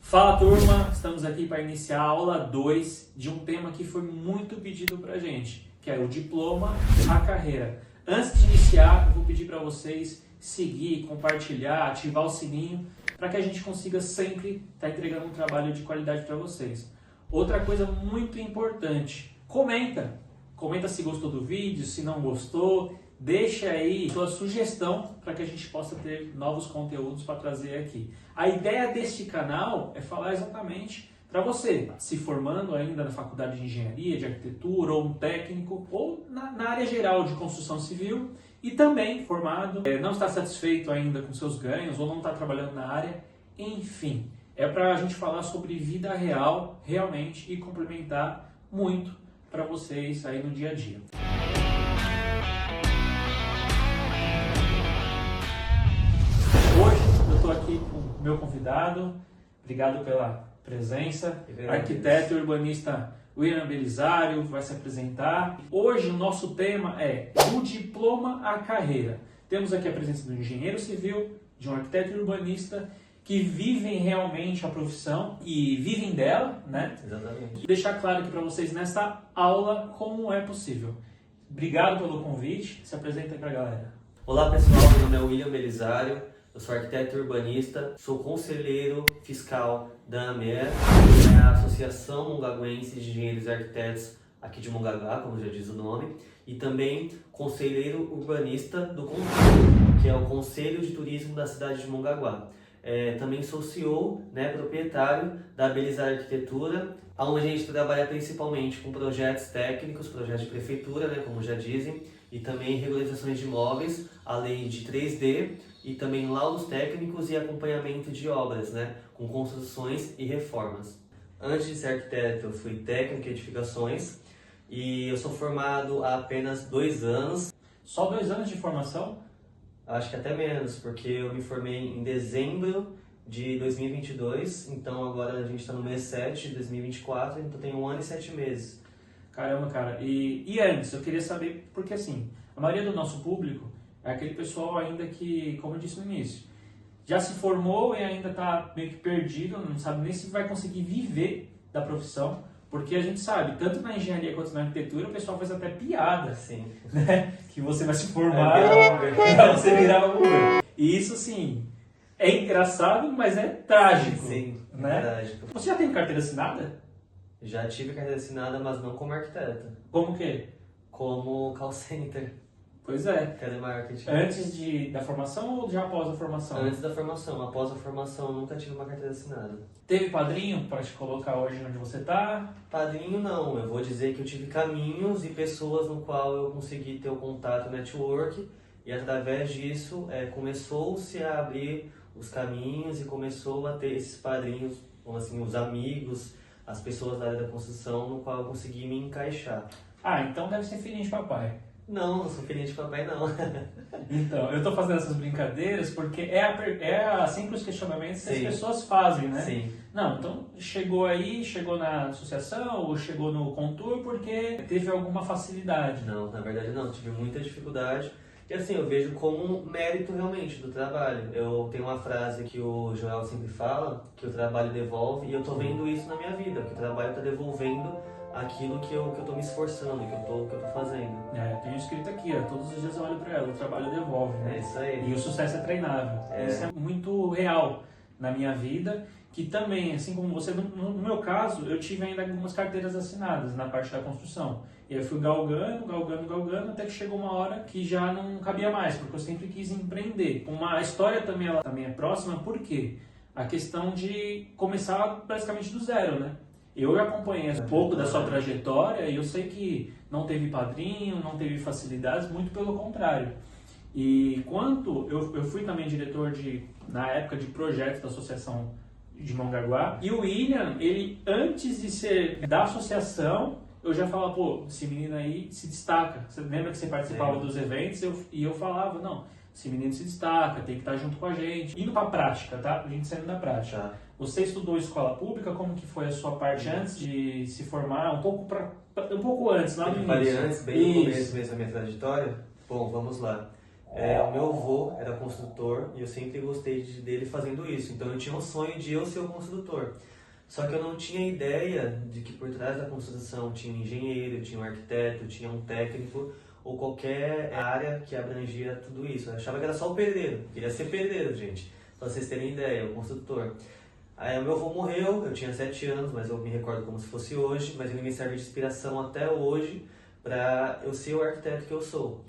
Fala turma, estamos aqui para iniciar a aula 2 de um tema que foi muito pedido para a gente, que é o diploma, a carreira. Antes de iniciar, eu vou pedir para vocês seguir, compartilhar, ativar o sininho, para que a gente consiga sempre estar entregando um trabalho de qualidade para vocês. Outra coisa muito importante, comenta se gostou do vídeo, se não gostou, deixa aí sua sugestão para que a gente possa ter novos conteúdos para trazer aqui. A ideia deste canal é falar exatamente para você, se formando ainda na faculdade de engenharia, de arquitetura, ou um técnico, ou na área geral de construção civil, e também formado, não está satisfeito ainda com seus ganhos, ou não está trabalhando na área, enfim. É para a gente falar sobre vida real, realmente, e complementar muito para vocês aí no dia a dia. Hoje eu estou aqui com o meu convidado, obrigado pela presença, arquiteto e urbanista William Belisário vai se apresentar. Hoje o nosso tema é do diploma à carreira. Temos aqui a presença do engenheiro civil, de um arquiteto e urbanista que vivem realmente a profissão e vivem dela, né? Exatamente. E deixar claro aqui para vocês nessa aula como é possível. Obrigado pelo convite, se apresenta aí para a galera. Olá pessoal, meu nome é William Belisário, eu sou arquiteto e urbanista, sou conselheiro fiscal da AMER, que é a Associação Mongaguense de Engenheiros e Arquitetos aqui de Mongaguá, como já diz o nome, e também conselheiro urbanista do CONTUR, que é o Conselho de Turismo da cidade de Mongaguá. Também sou CEO, proprietário da Belisário Arquitetura, onde a gente trabalha principalmente com projetos técnicos, projetos de prefeitura, como já dizem, e também regularizações de imóveis, além de 3D e também laudos técnicos e acompanhamento de obras, com construções e reformas. Antes de ser arquiteto, eu fui técnico em edificações e eu sou formado há apenas 2 anos. Só 2 anos de formação? Acho que até menos, porque eu me formei em dezembro de 2022, então agora a gente está no mês 7 de 2024, então tem 1 ano e 7 meses. Caramba, cara. E antes, eu queria saber, porque assim, a maioria do nosso público é aquele pessoal ainda que, como eu disse no início, já se formou e ainda está meio que perdido, não sabe nem se vai conseguir viver da profissão, porque a gente sabe, tanto na engenharia quanto na arquitetura, o pessoal faz até piada, Sim. né? Que você vai se formar e você virar Uber. E isso, sim, é engraçado, mas é trágico. Sim, né? trágico. Você já tem carteira assinada? Já tive carteira assinada, mas não como arquiteto. Como que? Como call center. Pois é. Telemarketing. Antes da formação ou já após a formação? Antes da formação. Após a formação, nunca tive uma carteira assinada. Teve padrinho para te colocar hoje onde você está? Padrinho não. Eu vou dizer que eu tive caminhos e pessoas no qual eu consegui ter o contato network. E através disso, começou-se a abrir os caminhos e começou a ter esses padrinhos, como assim, os amigos, as pessoas da área da construção, no qual eu consegui me encaixar. Ah, então deve ser filhinho de papai. Não, não sou filhinho de papai, não. Então, eu tô fazendo essas brincadeiras porque é simples questionamento que as Sim. pessoas fazem, né? Sim. Não, então chegou na associação ou chegou no Contur porque teve alguma facilidade. Não, na verdade não, tive muita dificuldade. E assim, eu vejo como um mérito realmente do trabalho. Eu tenho uma frase que o Joel sempre fala, que o trabalho devolve, e eu tô vendo isso na minha vida, que o trabalho tá devolvendo aquilo que eu tô me esforçando, que eu tô fazendo. Eu tenho escrito aqui, todos os dias eu olho para ela, o trabalho devolve, né? É isso aí. E o sucesso é treinável. Isso é muito real na minha vida, que também, assim como você, no meu caso, eu tive ainda algumas carteiras assinadas na parte da construção. E eu fui galgando, até que chegou uma hora que já não cabia mais, porque eu sempre quis empreender. A história também, ela também é próxima, por quê? A questão de começar basicamente do zero, né? Eu acompanhei um pouco da sua trajetória e eu sei que não teve padrinho, não teve facilidades, muito pelo contrário. E quanto eu fui também diretor na época de projetos da Associação de Mongaguá, e o William, ele antes de ser da associação, eu já falava, pô, esse menino aí se destaca. Você lembra que você participava dos eventos e eu falava, não, esse menino se destaca, tem que estar junto com a gente. Indo para a prática, tá? A gente saindo da prática. Tá. Você estudou escola pública, como que foi a sua parte antes de se formar? Um pouco antes, lá no início. Antes, bem no começo mesmo da minha trajetória? Bom, vamos lá. O meu avô era construtor e eu sempre gostei dele fazendo isso. Então eu tinha um sonho de eu ser o construtor. Só que eu não tinha ideia de que por trás da construção tinha um engenheiro, tinha um arquiteto, tinha um técnico ou qualquer área que abrangia tudo isso. Eu achava que era só o pedreiro. Eu queria ser pedreiro, gente. Pra vocês terem ideia, o construtor. Aí o meu avô morreu, eu tinha 7 anos, mas eu me recordo como se fosse hoje, mas ele me serve de inspiração até hoje para eu ser o arquiteto que eu sou.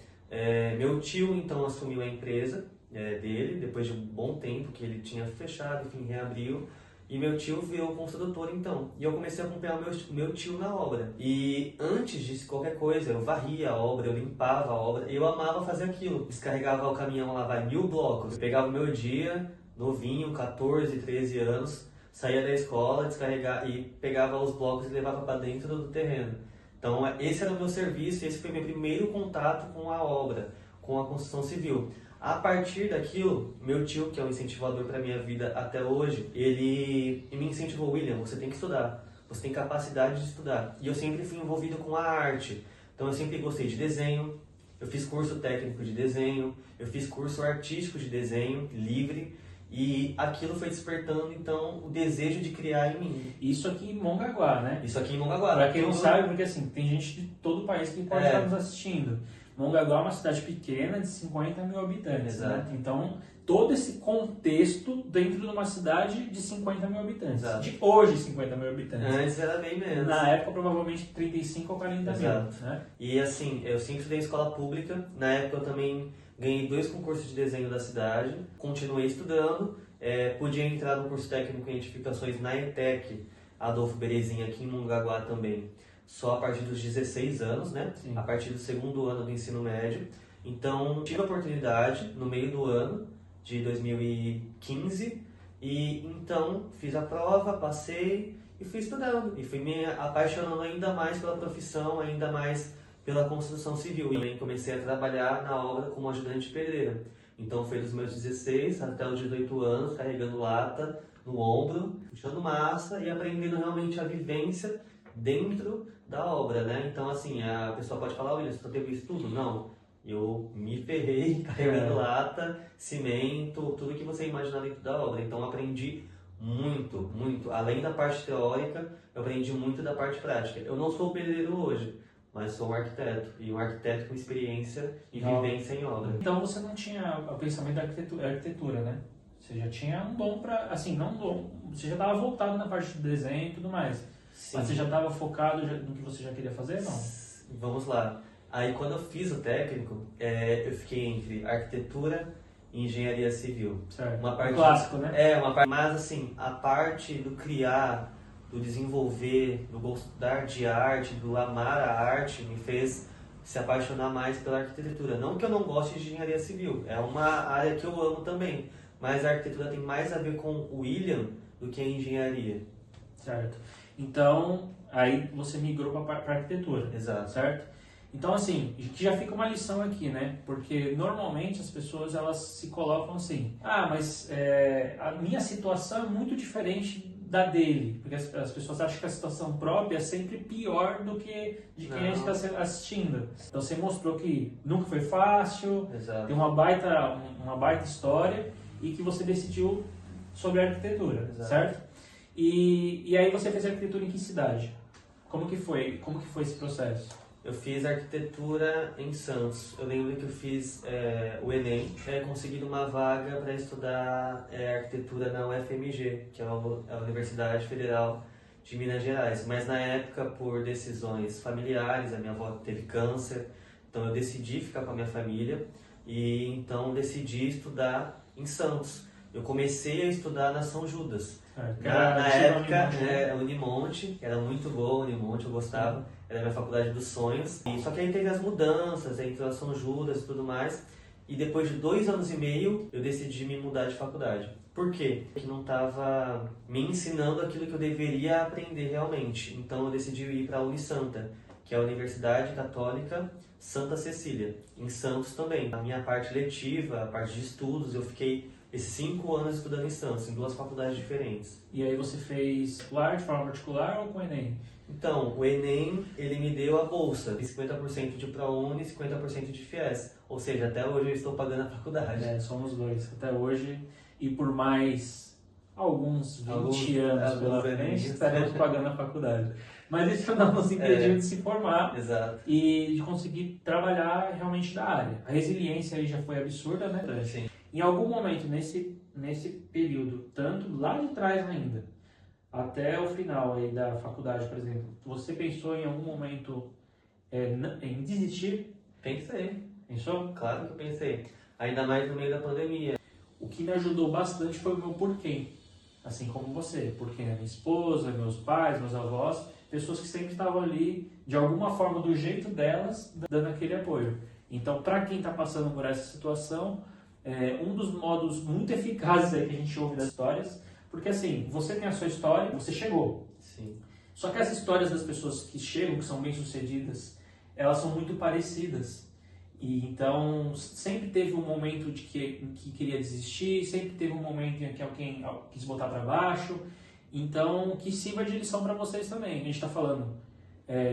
Meu tio então assumiu a empresa dele, depois de um bom tempo que ele tinha fechado, enfim, reabriu. E meu tio virou construtor então. E eu comecei a acompanhar meu tio na obra. E antes de qualquer coisa, eu varria a obra, eu limpava a obra. E eu amava fazer aquilo. Descarregava o caminhão lá, 1000 blocos. Eu pegava o meu dia, novinho, 14, 13 anos, saía da escola, descarregava e pegava os blocos e levava para dentro do terreno. Então esse era o meu serviço, esse foi meu primeiro contato com a obra, com a construção civil. A partir daquilo, meu tio, que é um incentivador para minha vida até hoje, ele me incentivou: William, você tem que estudar, você tem capacidade de estudar. E eu sempre fui envolvido com a arte, então eu sempre gostei de desenho, eu fiz curso técnico de desenho, eu fiz curso artístico de desenho, livre, e aquilo foi despertando então o desejo de criar em mim. Isso aqui em Mongaguá, né? Isso aqui em Mongaguá. Para quem não sabe, porque assim, tem gente de todo o país que pode estar nos assistindo. Mongaguá é uma cidade pequena de 50 mil habitantes, né? Então, todo esse contexto dentro de uma cidade de 50 mil habitantes. Exato. De hoje, 50 mil habitantes. Antes era bem menos. Na época, provavelmente 35 ou 40 Exato. mil, né? E assim, eu sempre estudei em escola pública. Na época eu também ganhei 2 concursos de desenho da cidade. Continuei estudando. Podia entrar no curso técnico em edificações na ETEC, Adolfo Berezinha, aqui em Mongaguá também. Só a partir dos 16 anos, né? Sim. A partir do 2º ano do ensino médio. Então, tive a oportunidade no meio do ano de 2015 e então fiz a prova, passei e fui estudando. E fui me apaixonando ainda mais pela profissão, ainda mais pela construção civil. E também comecei a trabalhar na obra como ajudante pedreiro. Então, foi dos meus 16 até os 18 anos, carregando lata no ombro, puxando massa e aprendendo realmente a vivência dentro da obra, né? Então, assim, a pessoa pode falar: William, você só teve isso tudo? Não. Eu me ferrei carregando lata, cimento, tudo que você imaginar dentro da obra. Então, aprendi muito, muito. Além da parte teórica, eu aprendi muito da parte prática. Eu não sou pedreiro hoje, mas sou um arquiteto. E um arquiteto com experiência e vivência em obra. Então, você não tinha o pensamento da arquitetura, né? Você já tinha um dom para... Assim, não um dom. Você já estava voltado na parte do desenho e tudo mais. Sim. Mas você já estava focado no que você já queria fazer, não? Vamos lá. Aí quando eu fiz o técnico, eu fiquei entre arquitetura e engenharia civil. Certo. Uma parte, clássico, né? Uma parte. Mas assim, a parte do criar, do desenvolver, do gostar de arte, do amar a arte, me fez se apaixonar mais pela arquitetura. Não que eu não goste de engenharia civil, é uma área que eu amo também. Mas a arquitetura tem mais a ver com o William do que a engenharia. Certo. Então, aí você migrou para a arquitetura. Exato. Certo? Então, assim, que já fica uma lição aqui, né? Porque normalmente as pessoas elas se colocam assim: mas a minha situação é muito diferente da dele. Porque as pessoas acham que a situação própria é sempre pior do que de quem a gente está assistindo. Então, você mostrou que nunca foi fácil, Exato. Tem uma baita história e que você decidiu sobre a arquitetura, Exato. Certo? E aí você fez arquitetura em que cidade? Como que foi esse processo? Eu fiz arquitetura em Santos. Eu lembro que eu fiz o Enem, consegui uma vaga para estudar arquitetura na UFMG, que é a Universidade Federal de Minas Gerais. Mas na época, por decisões familiares, a minha avó teve câncer, então eu decidi ficar com a minha família e então decidi estudar em Santos. Eu comecei a estudar na São Judas. Na época, Unimonte, era muito boa, Unimonte, eu gostava, era a minha faculdade dos sonhos. Só que aí teve as mudanças, entrou a São Judas e tudo mais, e depois de 2 anos e meio, eu decidi me mudar de faculdade. Por quê? Porque não estava me ensinando aquilo que eu deveria aprender realmente. Então eu decidi ir para a Unisanta, que é a Universidade Católica Santa Cecília, em Santos também. A minha parte letiva, a parte de estudos, eu fiquei esses 5 anos estudando em Santos, em 2 faculdades diferentes. E aí você fez particular, de forma particular ou com o Enem? Então, o Enem, ele me deu a bolsa, de 50% de ProUni e 50% de FIES. Ou seja, até hoje eu estou pagando a faculdade. Somos dois, até hoje. E por mais alguns 20 anos pela frente, estaremos pagando a faculdade. Mas isso não nos impediu de se formar. Exato. E de conseguir trabalhar realmente da área. A resiliência aí já foi absurda, né? Sim. Em algum momento, nesse período, tanto lá de trás ainda, até o final aí da faculdade, por exemplo, você pensou em algum momento em desistir? Pensei. Pensou? Claro que eu pensei. Ainda mais no meio da pandemia. O que me ajudou bastante foi o meu porquê. Assim como você. Porque a minha esposa, meus pais, meus avós, pessoas que sempre estavam ali, de alguma forma, do jeito delas, dando aquele apoio. Então, para quem está passando por essa situação, um dos modos muito eficazes aí que a gente ouve das histórias, porque assim, você tem a sua história, você chegou. Sim. Só que as histórias das pessoas que chegam, que são bem-sucedidas, elas são muito parecidas. E então, sempre teve um momento de que queria desistir, sempre teve um momento em que alguém quis botar para baixo. Então, que sirva de lição para vocês também. A gente está falando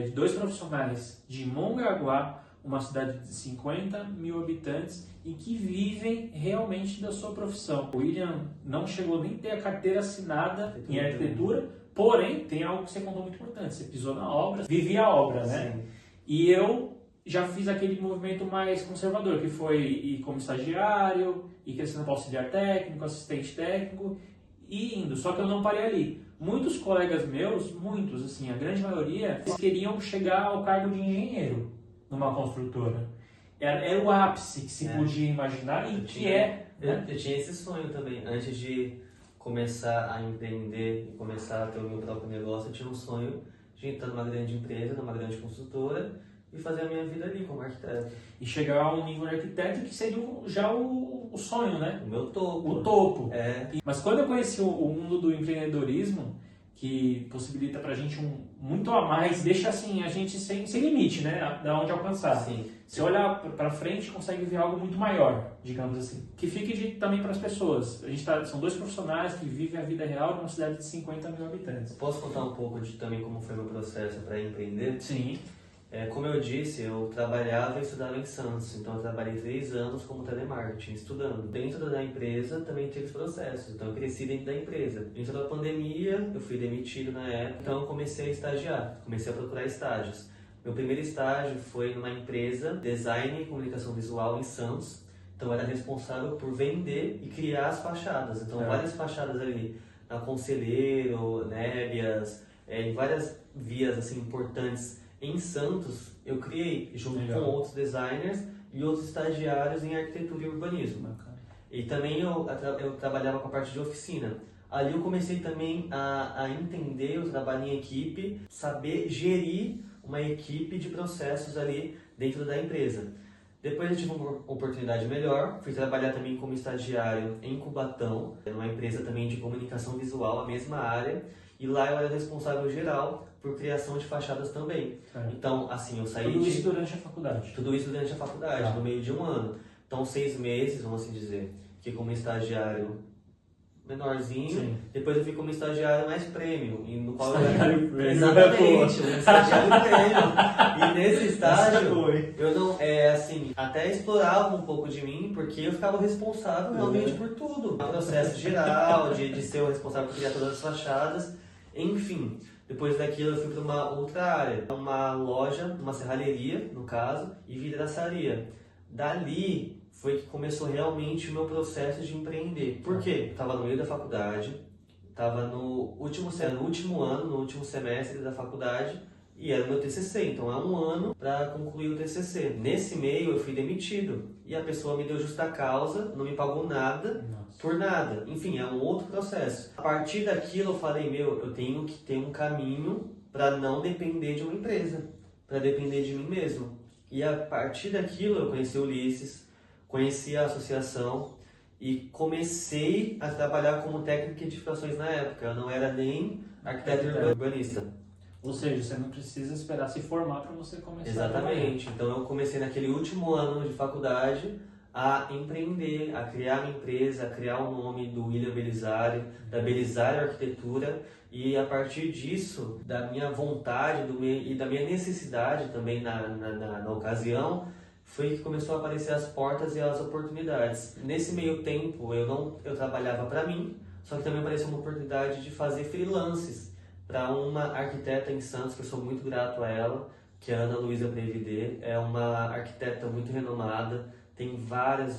de 2 profissionais de Mongaguá, uma cidade de 50 mil habitantes e que vivem realmente da sua profissão. O William não chegou nem a ter a carteira assinada em arquitetura, porém, tem algo que você contou muito importante. Você pisou na obra, vivia a obra, né? Sim. E eu já fiz aquele movimento mais conservador, que foi ir como estagiário, ir crescendo para auxiliar técnico, assistente técnico, e indo. Só que eu não parei ali. Muitos colegas meus, assim, a grande maioria, eles queriam chegar ao cargo de engenheiro numa construtora. Era o ápice que se podia imaginar e que é. Eu tinha esse sonho também. Antes de começar a empreender e começar a ter o meu próprio negócio, eu tinha um sonho de entrar numa grande empresa, numa grande construtora e fazer a minha vida ali como arquiteto. E chegar a um nível de arquiteto que seria já o sonho, né? O meu topo. O topo. É. Mas quando eu conheci o mundo do empreendedorismo, que possibilita pra gente muito a mais, deixa assim a gente sem limite, né? Da onde alcançar. Sim. Se olhar pra frente, consegue ver algo muito maior, digamos assim. Que fique também para as pessoas. São 2 profissionais que vivem a vida real numa cidade de 50 mil habitantes. Posso contar um pouco também como foi o meu processo para empreender? Sim. Como eu disse, eu trabalhava e estudava em Santos, então eu trabalhei 3 anos como telemarketing, estudando. Dentro da empresa também tive os processos, então eu cresci dentro da empresa. Dentro da pandemia, eu fui demitido na época, então eu comecei a estagiar, comecei a procurar estágios. Meu primeiro estágio foi numa empresa, design e comunicação visual em Santos, então eu era responsável por vender e criar as fachadas, então várias fachadas ali, na Conselheiro, Nébias, em várias vias assim, importantes. Em Santos, eu criei, junto com outros designers e outros estagiários em arquitetura e urbanismo. Bacana. E também eu trabalhava com a parte de oficina. Ali eu comecei também a entender o trabalho em equipe, saber gerir uma equipe de processos ali dentro da empresa. Depois eu tive uma oportunidade melhor, fui trabalhar também como estagiário em Cubatão, numa empresa também de comunicação visual, a mesma área. E lá eu era responsável geral por criação de fachadas também. Então, assim, eu saí Tudo isso durante a faculdade? Tudo isso durante a faculdade, no meio de um ano. Então, 6 meses, vamos assim dizer, que como estagiário menorzinho. Sim. Depois eu fui como estagiário mais premium, e no qual estagiário premium. Exatamente, um estagiário premium. E nesse estágio, eu não, assim, até explorava um pouco de mim, porque eu ficava responsável realmente por tudo. O processo geral, de ser o responsável por criar todas as fachadas, enfim. Depois daquilo eu fui para uma outra área, uma loja, uma serralheria, no caso, e vidraçaria. Dali foi que começou realmente o meu processo de empreender. Por quê? Estava no meio da faculdade, estava no último ano, no último semestre da faculdade, e era o meu TCC, então é um ano para concluir o TCC. Nesse meio eu fui demitido, e a pessoa me deu justa causa, não me pagou nada, por nada. Enfim, é um outro processo. A partir daquilo eu falei, eu tenho que ter um caminho para não depender de uma empresa, para depender de mim mesmo. E a partir daquilo eu conheci o Ulisses, conheci a associação e comecei a trabalhar como técnico em edificações na época. Eu não era nem arquiteto urbanista. Ou seja, você não precisa esperar se formar para você começar. Exatamente. Então eu comecei naquele último ano de faculdade a empreender, a criar uma empresa, a criar o nome do William Belisário, da Belisário Arquitetura, e a partir disso, da minha vontade e da minha necessidade também na ocasião, foi que começou a aparecer as portas e as oportunidades. Nesse meio tempo, eu trabalhava para mim, só que também apareceu uma oportunidade de fazer freelances para uma arquiteta em Santos, que eu sou muito grato a ela, que é a Ana Luísa Previdê. É uma arquiteta muito renomada, tem vários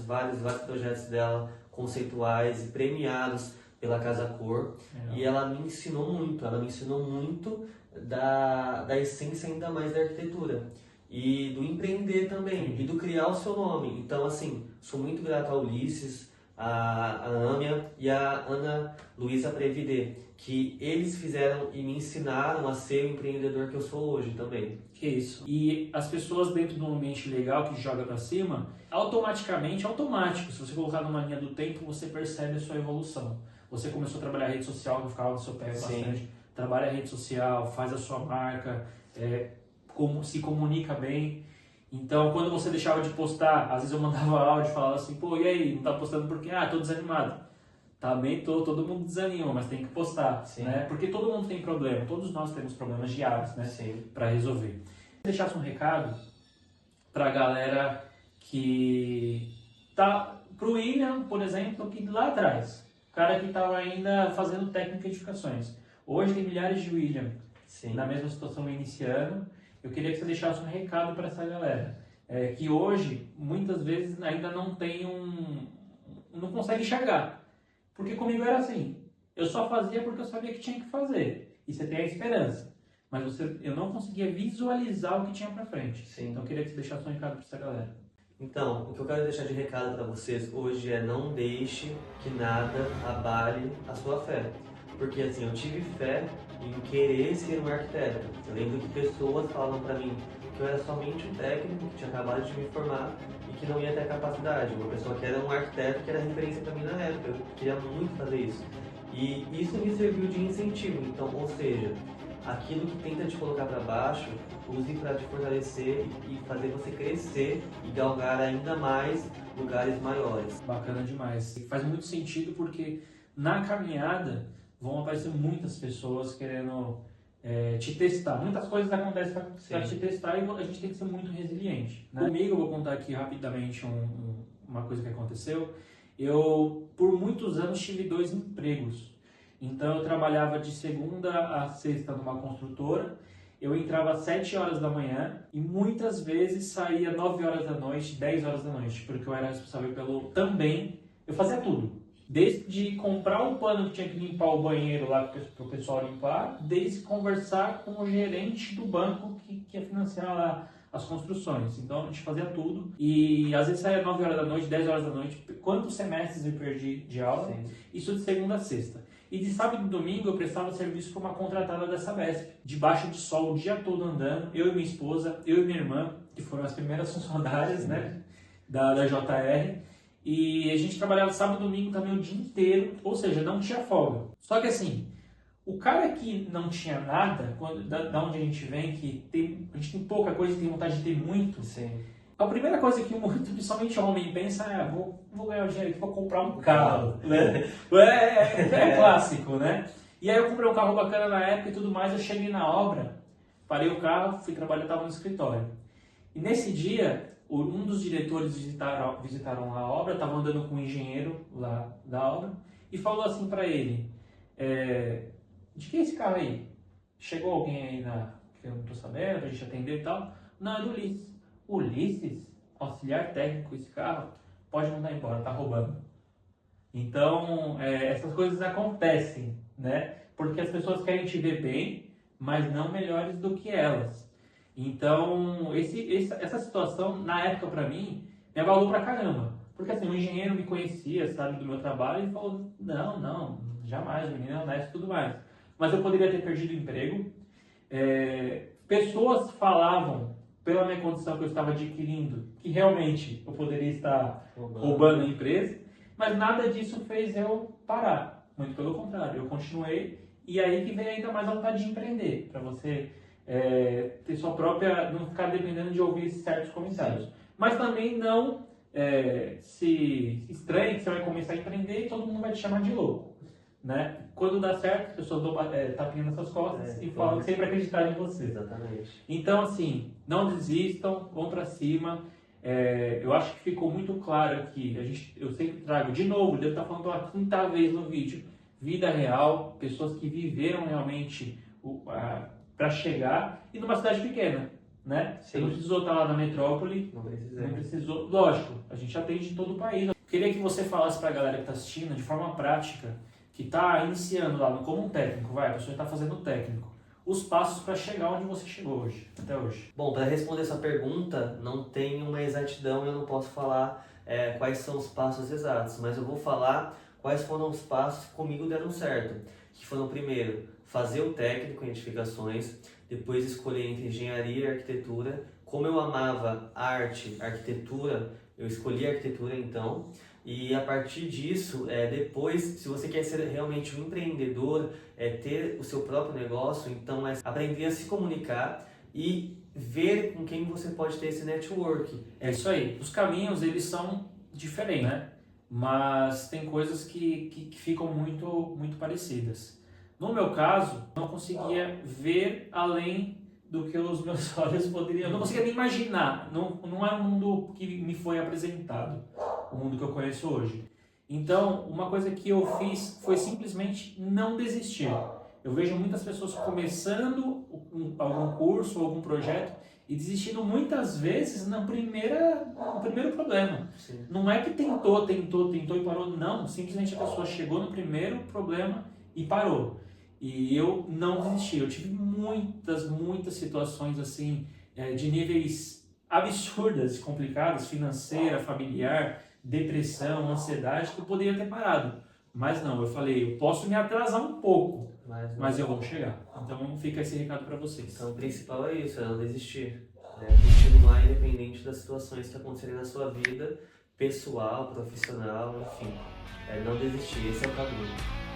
projetos dela conceituais e premiados pela Casa Cor. E ela me ensinou muito da essência ainda mais da arquitetura. E do empreender também, e do criar o seu nome. Então, assim, sou muito grato ao Ulisses, a Âmia e a Ana Luísa Previdê, que eles fizeram e me ensinaram a ser o empreendedor que eu sou hoje também. Que isso. E as pessoas dentro de um ambiente legal que joga pra cima, automático, se você colocar numa linha do tempo, você percebe a sua evolução. Você começou a trabalhar a rede social, que ficava no seu pé bastante. Trabalha a rede social, faz a sua marca, se comunica bem. Então, quando você deixava de postar, às vezes eu mandava áudio e falava assim, pô, e aí, não tá postando por quê? Ah, tô desanimado. Também todo mundo desanima, mas tem que postar, né? Porque todo mundo tem problema, todos nós temos problemas diários, né? Para resolver. Deixasse um recado pra galera que tá, pro William, por exemplo, que lá atrás, o cara que tava ainda fazendo técnica de edificações. Hoje tem milhares de William na mesma situação iniciando. Eu queria que você deixasse um recado para essa galera, que hoje, muitas vezes, ainda não tem não consegue enxergar. Porque comigo era assim, eu só fazia porque eu sabia que tinha que fazer, e você tem a esperança, mas eu não conseguia visualizar o que tinha para frente. Então eu queria que você deixasse um recado para essa galera. Então, o que eu quero deixar de recado para vocês hoje é: não deixe que nada abale a sua fé. Porque assim, eu tive fé em querer ser um arquiteto. Eu lembro que pessoas falavam para mim que eu era somente um técnico que tinha acabado de me formar e que não ia ter capacidade. Uma pessoa que era um arquiteto que era referência para mim na época. Eu queria muito fazer isso. E isso me serviu de incentivo. Então, ou seja, aquilo que tenta te colocar para baixo, use para te fortalecer e fazer você crescer e galgar ainda mais lugares maiores. Bacana demais. Faz muito sentido porque na caminhada vão aparecer muitas pessoas querendo te testar. Muitas coisas acontecem para te testar e a gente tem que ser muito resiliente, né? Comigo, eu vou contar aqui rapidamente uma coisa que aconteceu. Eu, por muitos anos, tive 2 empregos. Então, eu trabalhava de segunda a sexta numa construtora. Eu entrava às 7 horas da manhã e muitas vezes saía 9 horas da noite, 10 horas da noite, porque eu era responsável também, eu fazia tudo. Desde comprar um pano que tinha que limpar o banheiro lá para o pessoal limpar, desde conversar com o gerente do banco que ia financiar lá as construções. Então a gente fazia tudo e às vezes saía 9 horas da noite, 10 horas da noite. Quantos semestres eu perdi de aula? Isso de segunda a sexta. E de sábado e domingo eu prestava serviço para uma contratada da Sabesp, debaixo de sol o dia todo andando, eu e minha esposa, eu e minha irmã, que foram as primeiras funcionárias, né, da JR. E a gente trabalhava sábado e domingo também o dia inteiro, ou seja, não tinha folga. Só que assim, o cara que não tinha nada, da onde a gente vem, a gente tem pouca coisa e tem vontade de ter muito, a primeira coisa que muito, principalmente homem, pensa é: vou ganhar o dinheiro aqui, vou comprar um carro, né? É clássico, né? E aí eu comprei um carro bacana na época e tudo mais, eu cheguei na obra, parei o carro, fui trabalhar, estava no escritório. E nesse dia, um dos diretores visitaram a obra, estava andando com um engenheiro lá da obra e falou assim para ele: de que é esse carro aí? Chegou alguém aí que eu não estou sabendo, pra gente atender e tal? Não, é do Ulisses. Ulisses? Auxiliar técnico esse carro? Pode mandar embora, tá roubando. Então, essas coisas acontecem, né? Porque as pessoas querem te ver bem, mas não melhores do que elas. Então, essa situação, na época, pra mim, me abalou pra caramba. Porque assim, o engenheiro me conhecia, sabe, do meu trabalho, e falou: não, jamais, o menino é honesto e tudo mais. Mas eu poderia ter perdido o emprego. Pessoas falavam, pela minha condição que eu estava adquirindo, que realmente eu poderia estar roubando a empresa, mas nada disso fez eu parar. Muito pelo contrário, eu continuei, e aí que vem ainda mais a vontade de empreender, para você ter sua própria, não ficar dependendo de ouvir certos comentários. Mas também não se estranhe que você vai começar a empreender e todo mundo vai te chamar de louco, né? Quando dá certo, as pessoas dão tapinha nas suas costas e falam que sempre acreditar em você. Exatamente. Então, assim, não desistam, vão pra cima. Eu acho que ficou muito claro aqui. Eu sempre trago, de novo, devo estar falando pela quinta vez no vídeo, vida real, pessoas que viveram realmente para chegar e numa cidade pequena, né? Você não precisou estar lá na metrópole, não precisou. Lógico, a gente atende em todo o país. Queria que você falasse para a galera que está assistindo de forma prática, que está iniciando lá como um técnico, a pessoa está fazendo técnico, os passos para chegar onde você chegou hoje, até hoje. Bom, para responder essa pergunta, não tem uma exatidão e eu não posso falar quais são os passos exatos, mas eu vou falar quais foram os passos que comigo deram certo. Que foram, primeiro, fazer o técnico em edificações, depois escolher entre engenharia e arquitetura. Como eu amava arte, arquitetura, eu escolhi a arquitetura então. E a partir disso, depois, se você quer ser realmente um empreendedor, ter o seu próprio negócio, então é aprender a se comunicar e ver com quem você pode ter esse network. É isso aí. Os caminhos, eles são diferentes, né? Mas tem coisas que ficam muito parecidas. No meu caso, não conseguia ver além do que os meus olhos poderiam. Eu não conseguia nem imaginar. Não era um mundo que me foi apresentado, o mundo que eu conheço hoje. Então, uma coisa que eu fiz foi simplesmente não desistir. Eu vejo muitas pessoas começando algum curso, algum projeto e desistindo muitas vezes no primeiro problema. Sim. Não é que tentou e parou, não. Simplesmente a pessoa chegou no primeiro problema e parou. E eu não desisti. Eu tive muitas situações assim, de níveis absurdas, complicadas, financeira, familiar, depressão, ansiedade, que eu poderia ter parado. Mas não, eu falei, eu posso me atrasar um pouco, mas eu vou chegar. Então fica esse recado para vocês. Então o principal é isso, é não desistir. Continuar independente das situações que acontecerem na sua vida, pessoal, profissional, enfim. Não desistir, esse é o caminho.